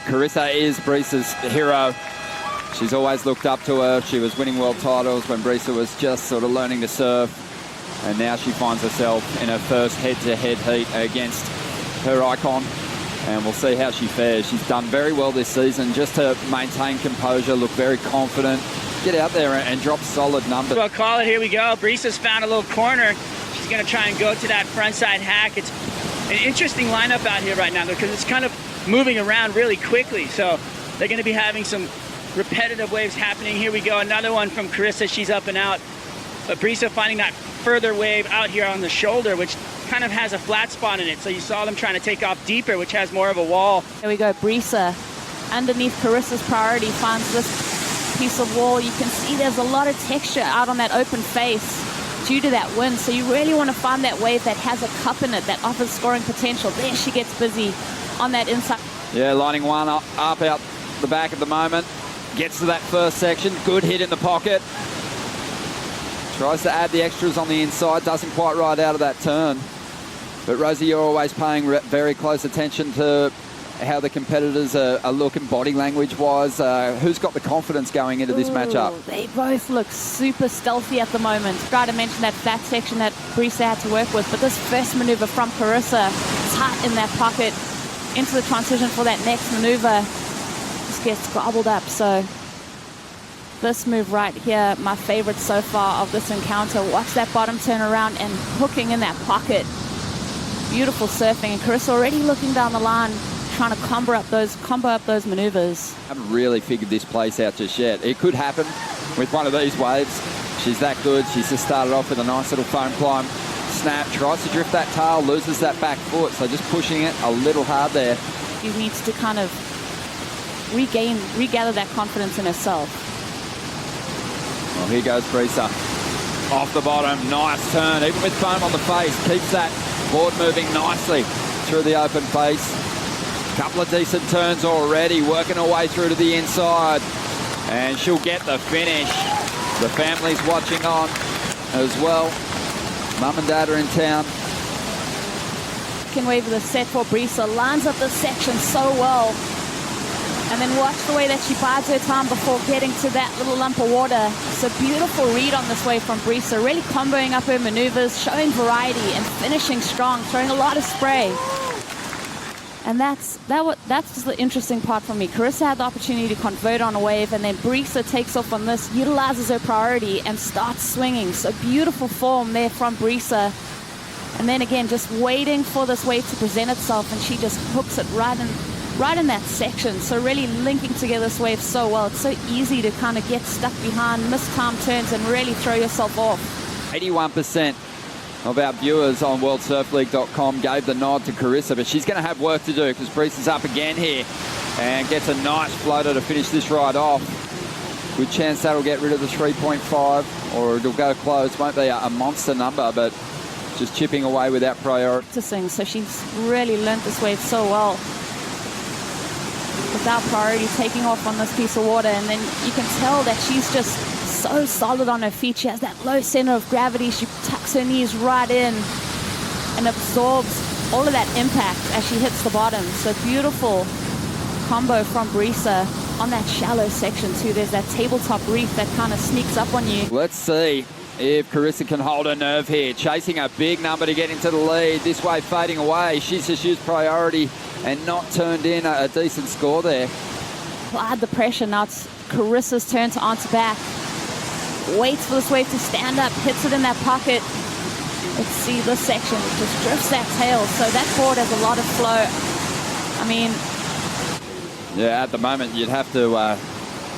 Carissa is Brisa's hero. She's always looked up to her. She was winning world titles when Brisa was just sort of learning to surf. And now she finds herself in her first head-to-head heat against her icon. And we'll see how she fares. She's done very well this season just to maintain composure, look very confident, get out there and drop solid numbers. Well, call it, here we go. Brisa's found a little corner. She's going to try and go to that frontside hack. It's an interesting lineup out here right now because it's kind of moving around really quickly. So they're going to be having some repetitive waves happening. Here we go, another one from Carissa. She's up and out. But Brisa finding that further wave out here on the shoulder, which kind of has a flat spot in it. So you saw them trying to take off deeper, which has more of a wall. There we go, Brisa underneath Carissa's priority finds this piece of wall. You can see there's a lot of texture out on that open face due to that wind. So you really want to find that wave that has a cup in it, that offers scoring potential. There she gets busy on that inside. Yeah, lining one up out the back at the moment. Gets to that first section. Good hit in the pocket. Tries to add the extras on the inside. Doesn't quite ride out of that turn. But Rosie, you're always paying very close attention to how the competitors are looking body language-wise. Who's got the confidence going into this matchup? They both look super stealthy at the moment. Try to mention that flat section that Brisa had to work with, but this first maneuver from Carissa, tight in that pocket, into the transition for that next maneuver, just gets gobbled up. So this move right here, my favorite so far of this encounter. Watch that bottom turn around and hooking in that pocket. Beautiful surfing, and Carissa already looking down the line, trying to combo up those maneuvers. I haven't really figured this place out just yet. It could happen with one of these waves. She's that good. She's just started off with a nice little foam climb. Snap, tries to drift that tail, loses that back foot. So just pushing it a little hard there. She needs to kind of regather that confidence in herself. Well, here goes Brisa. Off the bottom, nice turn. Even with foam on the face, keeps that board moving nicely through the open face. Couple of decent turns already, working her way through to the inside. And she'll get the finish. The family's watching on as well. Mum and Dad are in town. Second wave of the set for Brisa. Lines up this section so well. And then watch the way that she bides her time before getting to that little lump of water. It's a beautiful read on this wave from Brisa. Really comboing up her maneuvers, showing variety and finishing strong, throwing a lot of spray. And that's the interesting part for me. Carissa had the opportunity to convert on a wave, and then Brisa takes off on this, utilizes her priority, and starts swinging. So beautiful form there from Brisa. And then again, just waiting for this wave to present itself, and she just hooks it right in that section. So really linking together this wave so well. It's so easy to kind of get stuck behind, mistimed turns, and really throw yourself off. 81% of our viewers on worldsurfleague.com gave the nod to Carissa, but she's going to have work to do because Brisa's up again here and gets a nice floater to finish this ride off. Good chance that'll get rid of the 3.5, or it'll go close. Won't be a monster number, but just chipping away with that priority. So she's really learnt this wave so well. Without priority, taking off on this piece of water, and then you can tell that she's just so solid on her feet. She has that low center of gravity. She tucks her knees right in and absorbs all of that impact as she hits the bottom. So beautiful combo from Brisa on that shallow section too. There's that tabletop reef that kind of sneaks up on you. Let's see if Carissa can hold her nerve here. Chasing a big number to get into the lead. This wave fading away. She's just used priority and not turned in a decent score there. Applied the pressure. Now it's Carissa's turn to answer back. Waits for this wave to stand up, hits it in that pocket. Let's see this section, just drifts that tail. So that board has a lot of flow. I mean, yeah, at the moment you'd have to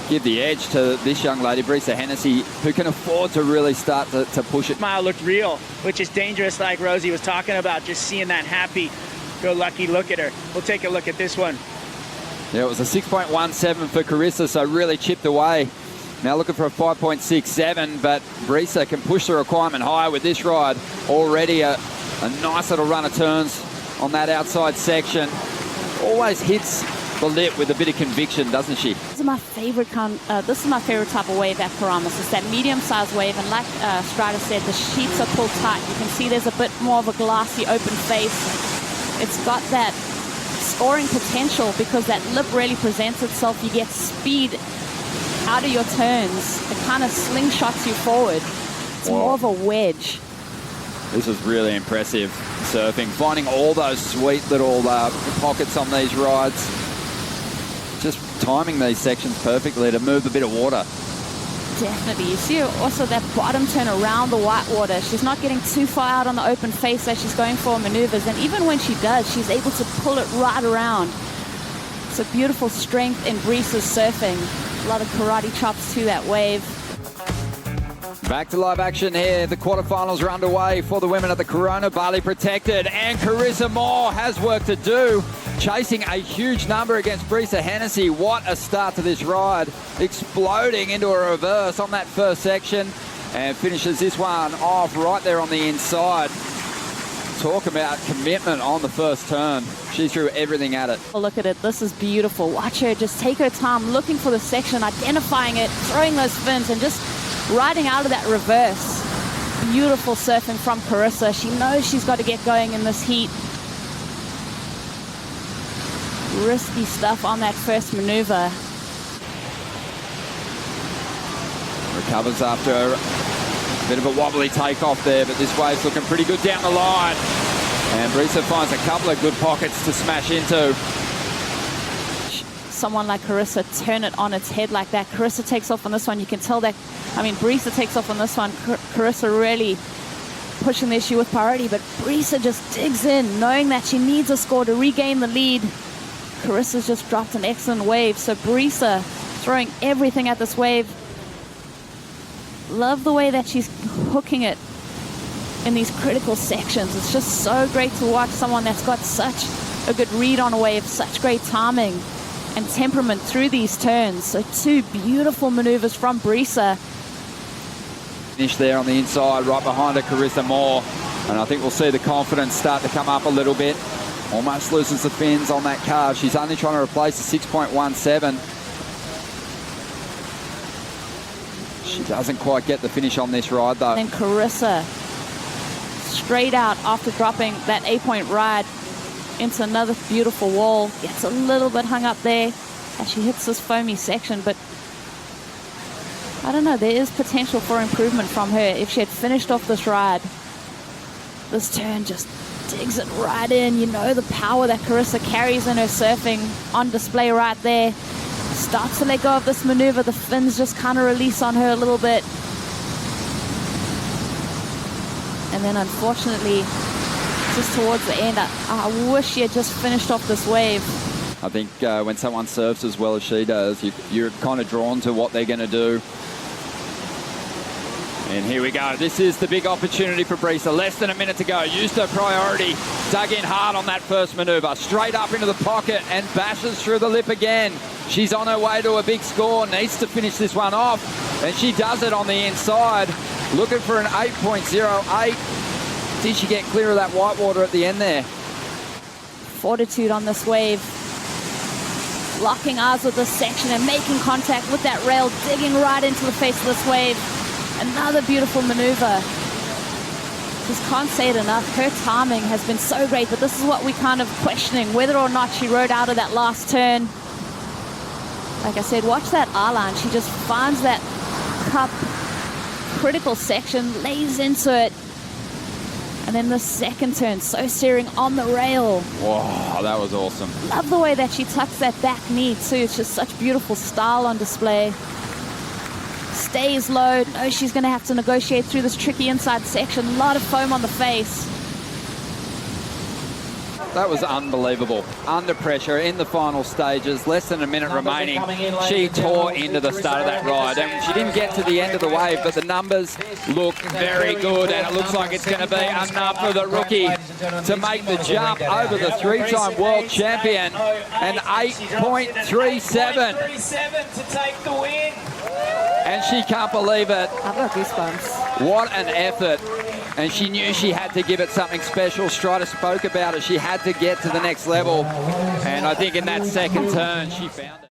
give the edge to this young lady, Brisa Hennessy, who can afford to really start to push it. Smile looked real, which is dangerous, like Rosie was talking about, just seeing that happy-go-lucky look at her. We'll take a look at this one. Yeah, it was a 6.17 for Carissa, so really chipped away. Now looking for a 5.67, but Brisa can push the requirement higher with this ride. Already a nice little run of turns on that outside section. Always hits the lip with a bit of conviction, doesn't she? This is my favorite type of wave at Paramus. It's that medium-sized wave, and like Strider said, the sheets are pulled tight. You can see there's a bit more of a glassy open face. It's got that scoring potential because that lip really presents itself. You get speed out of your turns. It kind of slingshots you forward. It's more of a wedge. This is really impressive surfing. Finding all those sweet little pockets on these rides. Just timing these sections perfectly to move a bit of water. Definitely. You see also that bottom turn around the whitewater. She's not getting too far out on the open face as she's going for maneuvers. And even when she does, she's able to pull it right around. It's a beautiful strength in Brisa's surfing. A lot of karate chops to that wave. Back to live action here. The quarterfinals are underway for the women at the Corona. Bali protected, and Carissa Moore has work to do, chasing a huge number against Brisa Hennessy. What a start to this ride. Exploding into a reverse on that first section, and finishes this one off right there on the inside. Talk about commitment on the first turn. She threw everything at it. Look at it. This is beautiful. Watch her just take her time looking for the section, identifying it, throwing those fins, and just riding out of that reverse. Beautiful surfing from Carissa. She knows she's got to get going in this heat. Risky stuff on that first maneuver. Recovers after a bit of a wobbly takeoff there, but this wave's looking pretty good down the line. And Brisa finds a couple of good pockets to smash into. Someone like Carissa turn it on its head like that. Carissa takes off on this one. You can tell that, Brisa takes off on this one. Carissa really pushing the issue with priority, but Brisa just digs in, knowing that she needs a score to regain the lead. Carissa's just dropped an excellent wave, so Brisa throwing everything at this wave. Love the way that she's hooking it in these critical sections. It's just so great to watch someone that's got such a good read on a wave, such great timing and temperament through these turns. So two beautiful maneuvers from Brisa. Finish there on the inside, right behind her, Carissa Moore. And I think we'll see the confidence start to come up a little bit. Almost loses the fins on that carve. She's only trying to replace the 6.17. She doesn't quite get the finish on this ride, though. And Carissa, straight out after dropping that 8-point ride into another beautiful wall. Gets a little bit hung up there as she hits this foamy section, but I don't know, there is potential for improvement from her. If she had finished off this ride, this turn just digs it right in. You know the power that Carissa carries in her surfing on display right there. Starts to let go of this maneuver. The fins just kind of release on her a little bit. And then unfortunately, just towards the end, I wish she had just finished off this wave. I think when someone surfs as well as she does, you're kind of drawn to what they're going to do. And here we go. This is the big opportunity for Brisa. Less than a minute to go. Used her priority. Dug in hard on that first maneuver. Straight up into the pocket and bashes through the lip again. She's on her way to a big score. Needs to finish this one off. And she does it on the inside. Looking for an 8.08. Did she get clear of that whitewater at the end there? Fortitude on this wave. Locking eyes with this section and making contact with that rail. Digging right into the face of this wave. Another beautiful maneuver. Just can't say it enough. Her timing has been so great, but this is what we're kind of questioning, whether or not she rode out of that last turn. Like I said, watch that eye-line. She just finds that cup critical section, lays into it. And then the second turn, so steering on the rail. Wow, that was awesome. Love the way that she tucks that back knee too. It's just such beautiful style on display. Stays low, knows she's going to have to negotiate through this tricky inside section. A lot of foam on the face. That was unbelievable. Under pressure in the final stages, less than a minute remaining. She tore into the start of that ride, and she didn't get to the end of the wave, but the numbers look very good, and it looks like it's going to be enough for the rookie to make the jump over the three-time world champion. An 8.37. To take the win. And she can't believe it. I've got goosebumps. What an effort. And she knew she had to give it something special. Strider spoke about it. She had to get to the next level. And I think in that second turn, she found it.